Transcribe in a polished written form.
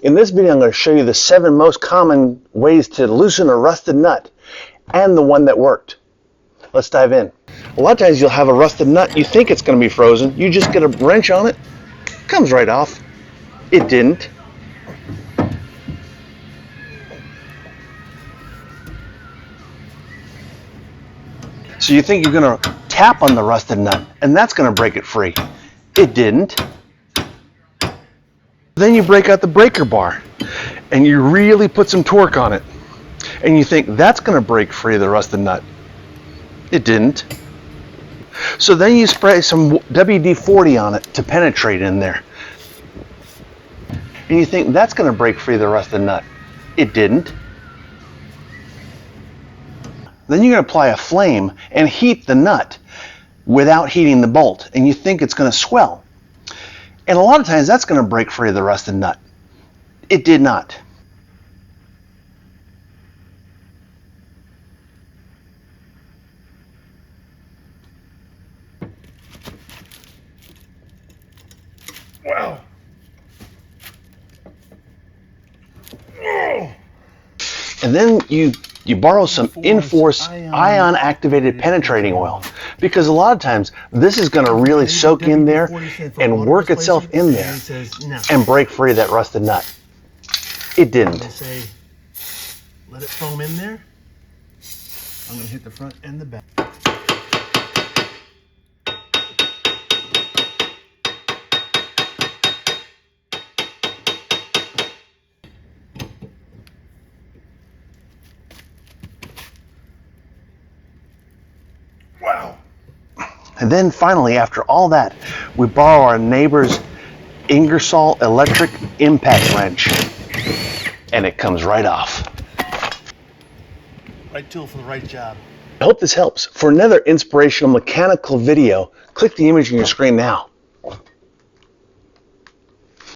In this video, I'm going to show you the 7 most common ways to loosen a rusted nut and the one that worked. Let's dive in. A lot of times you'll have a rusted nut, you think it's going to be frozen, you just get a wrench on it, comes right off. It didn't. So you think you're going to tap on the rusted nut and that's going to break it free. It didn't. Then you break out the breaker bar and you really put some torque on it and you think that's going to break free the rusted nut. It didn't. So then you spray some WD-40 on it to penetrate in there and you think that's going to break free the rusted nut. It didn't. Then you're going to apply a flame and heat the nut without heating the bolt and you think it's going to swell. And a lot of times that's going to break free of the rusted nut. It did not. Wow. And then you borrow some Inforce ion activated penetrating oil, because a lot of times this is going to really soak in there and work itself in there and break free of that rusted nut. It didn't. Let it foam in there. I'm going to hit the front and the back. Wow. And then finally, after all that, we borrow our neighbor's Ingersoll electric impact wrench and it comes right off. Right tool for the right job. I hope this helps. For another inspirational mechanical video, click the image on your screen now.